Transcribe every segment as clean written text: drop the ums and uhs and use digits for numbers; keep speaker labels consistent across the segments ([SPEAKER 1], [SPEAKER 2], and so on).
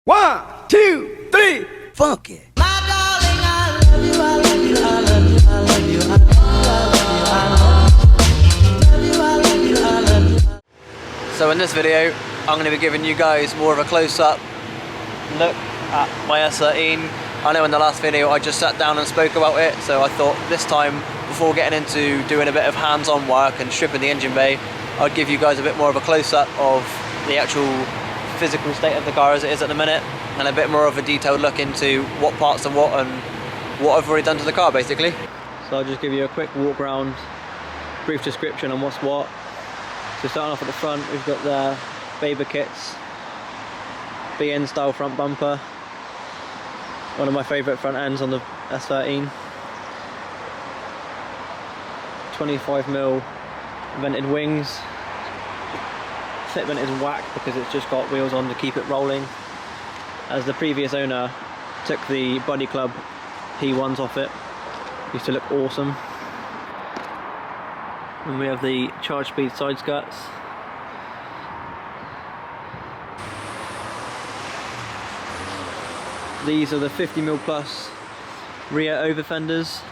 [SPEAKER 1] 1, 2, 3, funk it.
[SPEAKER 2] My darling, I love you, I love you, I love you, I love you, I love you, I love you, I love you.
[SPEAKER 3] So in this video, I'm going to be giving you guys more of a close-up look at my s13. I know in the last video I just sat down and spoke about it, so I thought this time, before getting into doing a bit of hands-on work and stripping the engine bay, I'd give you guys a bit more of a close-up of the actual physical state of the car as it is at the minute, and a bit more of a detailed look into what parts are what and what I've already done to the car basically. So I'll just give you a quick walk around, brief description on what's what. So starting off at the front, we've got the Baber kits, BN style front bumper, one of my favourite front ends on the S13, 25mm vented wings. Fitment is whack because it's just got wheels on to keep it rolling, as the previous owner took the body club P1s off it. Used to look awesome. And we have the charge speed side skirts. These are the 50mm plus rear over fenders.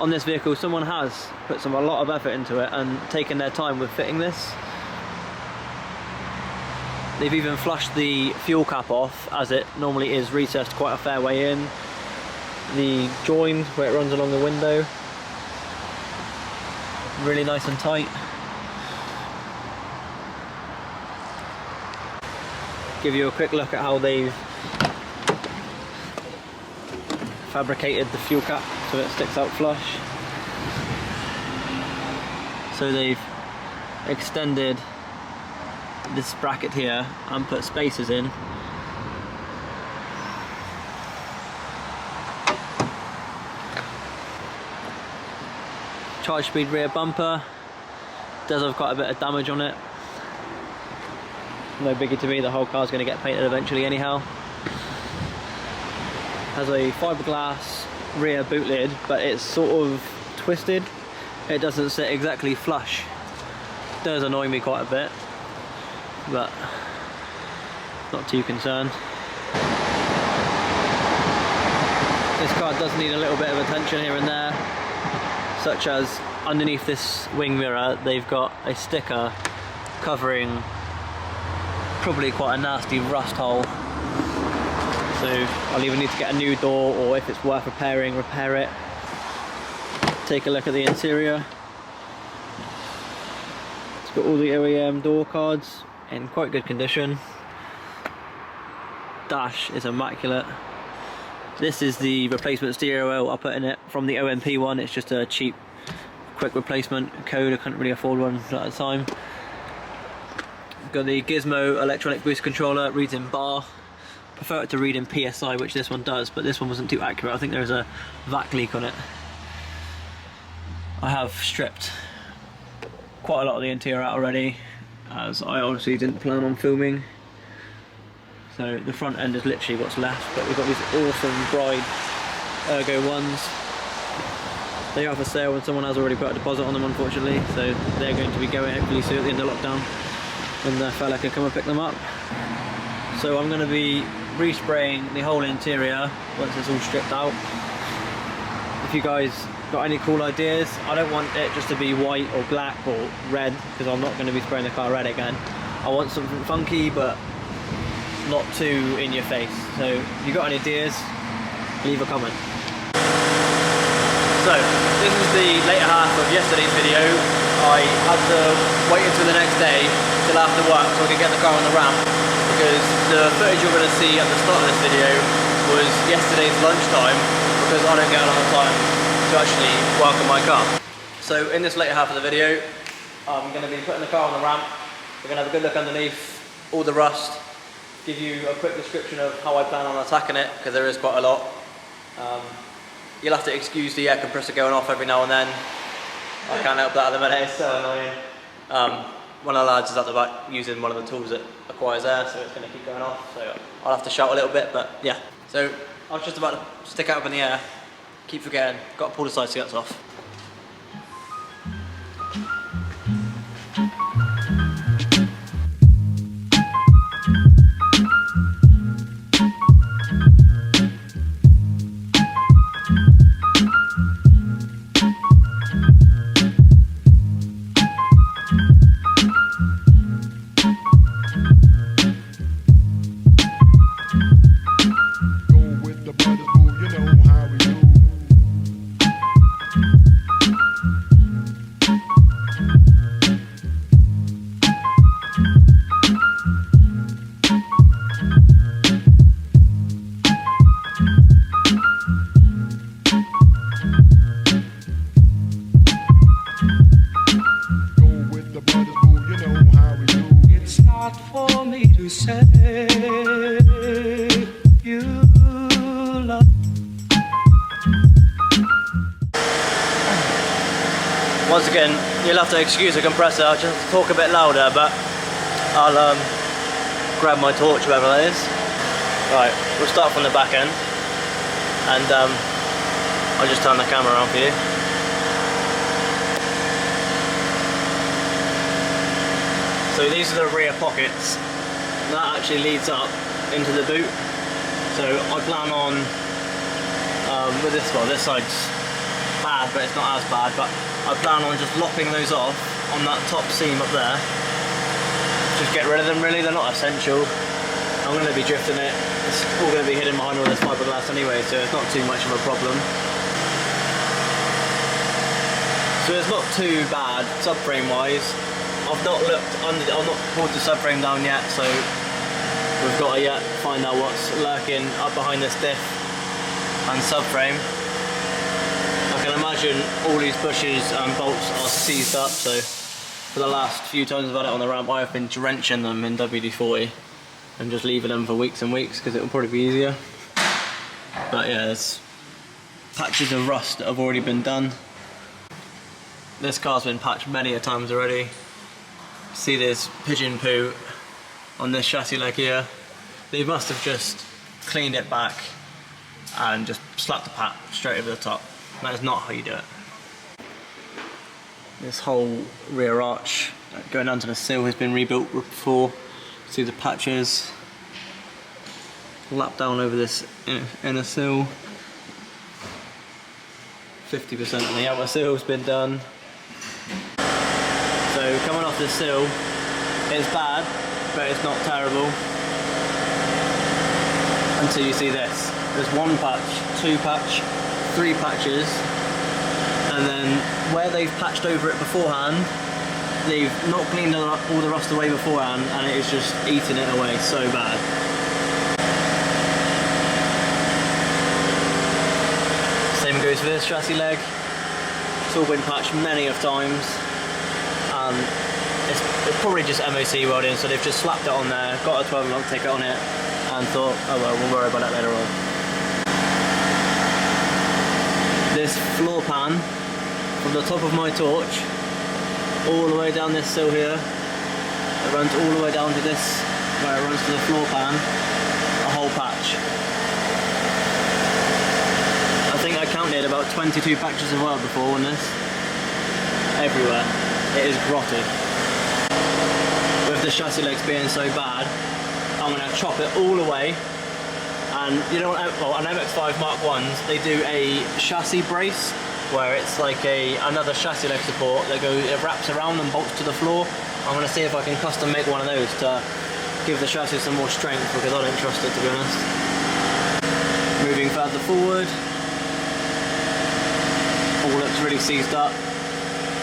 [SPEAKER 3] On this vehicle, someone has put a lot of effort into it and taken their time with fitting this. They've even flushed the fuel cap off, as it normally is recessed quite a fair way in. The join where it runs along the window, really nice and tight. Give you a quick look at how they've fabricated the fuel cap so it sticks out flush. So they've extended this bracket here and put spacers in. Charge speed rear bumper does have quite a bit of damage on it. No biggie to me, the whole car's going to get painted eventually anyhow. Has a fiberglass rear boot lid, but it's sort of twisted. It doesn't sit exactly flush. It does annoy me quite a bit, but not too concerned. This car does need a little bit of attention here and there, such as underneath this wing mirror they've got a sticker covering probably quite a nasty rust hole. So I'll either need to get a new door, or if it's worth repairing, repair it. Take a look at the interior. It's got all the OEM door cards in quite good condition. Dash is immaculate. This is the replacement stereo oil I put in it from the OMP one. It's just a cheap, quick replacement code. I couldn't really afford one at the time. Got the Gizmo electronic boost controller, reads in bar. Prefer it to read in PSI, which this one does, but this one wasn't too accurate. I think there's a vac leak on it. I have stripped quite a lot of the interior out already, as I honestly didn't plan on filming. So the front end is literally what's left, but we've got these awesome Bride Ergo ones. They are for sale and someone has already put a deposit on them, unfortunately, so they're going to be going hopefully soon at the end of lockdown when the fella can come and pick them up. So I'm going to be respraying the whole interior once it's all stripped out. If you guys got any cool ideas, I don't want it just to be white or black or red, because I'm not going to be spraying the car red again. I want something funky but not too in your face. So if you got any ideas, leave a comment. So this is the later half of yesterday's video. I had to wait until the next day till after work so I could get the car on the ramp, because the footage you're going to see at the start of this video was yesterday's lunchtime, because I don't get a lot of time to actually work on my car. So in this later half of the video, I'm going to be putting the car on the ramp. We're going to have a good look underneath all the rust, give you a quick description of how I plan on attacking it, because there is quite a lot. You'll have to excuse the air compressor going off every now and then. I can't help that at the minute, it's so annoying. One of the lads is at the back using one of the tools that acquires air, so it's going to keep going off, so I'll have to shout a little bit, but yeah. So I was just about to stick it up in the air, keep forgetting, got to pull the side skirts off.
[SPEAKER 2] you love.
[SPEAKER 3] Once again, you'll have to excuse the compressor. I'll just talk a bit louder, but I'll grab my torch, whatever that is. Right, we'll start from the back end, and I'll just turn the camera on for you. So these are the rear pockets. That actually leads up into the boot. So I plan on, with this one, this side's bad, but it's not as bad, but I plan on just lopping those off on that top seam up there. Just get rid of them really, they're not essential. I'm going to be drifting it. It's all going to be hidden behind all this fiberglass anyway, so it's not too much of a problem. So it's not too bad subframe wise. I've not looked under, I've not pulled the subframe down yet, so we've got to yet find out what's lurking up behind this diff and subframe. I can imagine all these bushes and bolts are seized up, so for the last few times I've had it on the ramp I have been drenching them in WD-40 and just leaving them for weeks and weeks because it will probably be easier. But yeah, there's patches of rust that have already been done. This car's been patched many a times already. See this pigeon poo on this chassis leg here. They must have just cleaned it back and just slapped the pat straight over the top. That is not how you do it. This whole rear arch going down to the sill has been rebuilt before. See the patches lap down over this inner sill. 50% of the outer sill has been done. So coming off the sill, it's bad, but it's not terrible. Until you see this. There's one patch, two patch, three patches, and then where they've patched over it beforehand, they've not cleaned all the rust away beforehand, and it is just eating it away so bad. Same goes for this chassis leg. It's all been patched many of times. It's probably just MOC welding, so they've just slapped it on there, got a 12 log ticket on it, and thought, oh well, we'll worry about that later on. This floor pan, from the top of my torch, all the way down this sill here, it runs all the way down to this, where it runs to the floor pan, a whole patch. I think I counted about 22 patches of weld before on this. Everywhere. It is grotted. With the chassis legs being so bad, I'm going to chop it all away. And you know, well, on MX-5 Mark 1s, they do a chassis brace, where it's like another chassis leg support that it wraps around and bolts to the floor. I'm going to see if I can custom make one of those to give the chassis some more strength, because I don't trust it, to be honest. Moving further forward, all looks really seized up.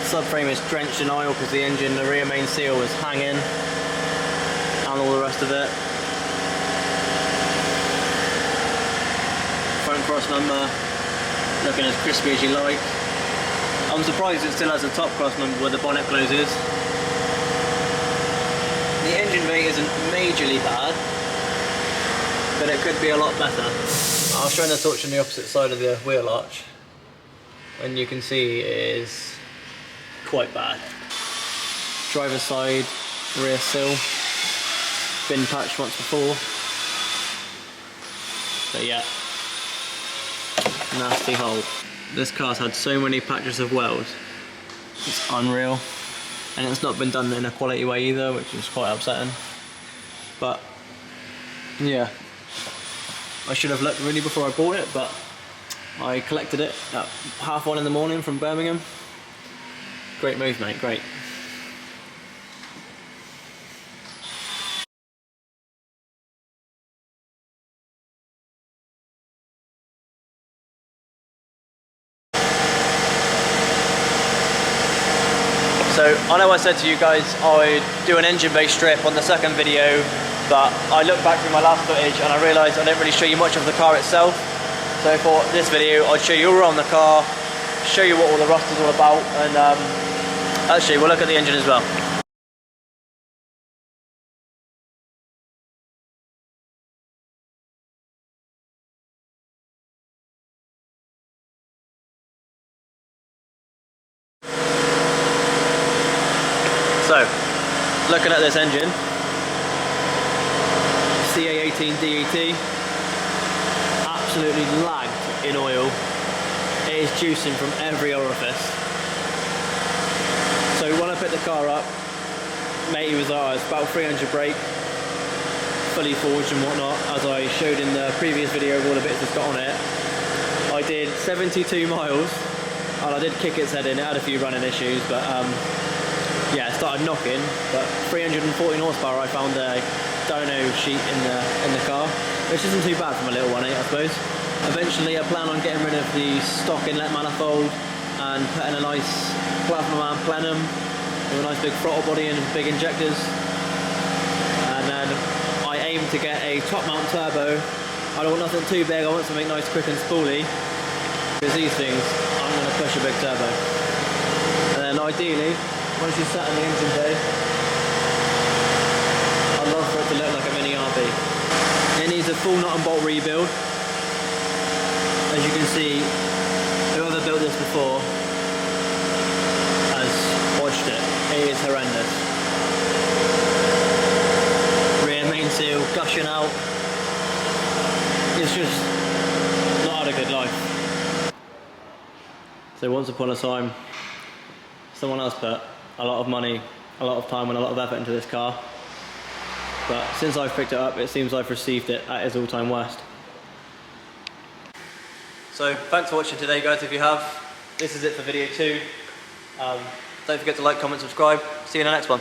[SPEAKER 3] Subframe is drenched in oil because the engine, the rear main seal is hanging, and all the rest of it. Front cross number looking as crispy as you like. I'm surprised it still has a top cross number where the bonnet closes. The engine bay isn't majorly bad, but it could be a lot better. I'll show the torch on the opposite side of the wheel arch, and you can see it is quite bad. Driver's side, rear sill, been patched once before, but yeah, nasty hole. This car's had so many patches of weld, it's unreal, and it's not been done in a quality way either, which is quite upsetting. But yeah, I should have looked really before I bought it, but I collected it at 1:30 in the morning from Birmingham. Great move, mate, great. So I know I said to you guys I'd do an engine bay strip on the second video, but I looked back through my last footage and I realised I didn't really show you much of the car itself. So for this video I'd show you all around the car, show you what all the rust is all about, and actually we'll look at the engine as well. So, looking at this engine, CA18 DET, absolutely lagged in oil. It is juicing from every orifice. So when I picked the car up, matey was like, it's about 300 brake, fully forged and whatnot, as I showed in the previous video of all the bits it's got on it. I did 72 miles, and I did kick its head in. It had a few running issues, but yeah, it started knocking. But 314 horsepower, I found a dyno sheet in the car, which isn't too bad from a little 1.8, I suppose. Eventually, I plan on getting rid of the stock inlet manifold and putting a nice plasma man plenum with a nice big throttle body and big injectors. And then I aim to get a top mount turbo. I don't want nothing too big, I want something nice, quick and spooly. Because these things, I'm going to push a big turbo. And then ideally, once you're sat in the engine bay, I'd love for it to look like a mini RB. It needs a full nut and bolt rebuild. As you can see, whoever built this before has botched it. It is horrendous. Rear main seal gushing out. It's just not had a good life. So once upon a time, someone else put a lot of money, a lot of time and a lot of effort into this car. But since I've picked it up, it seems I've received it at its all-time worst. So thanks for watching today, guys. If you have, this is it for video 2. Don't forget to like, comment, subscribe. See you in the next one.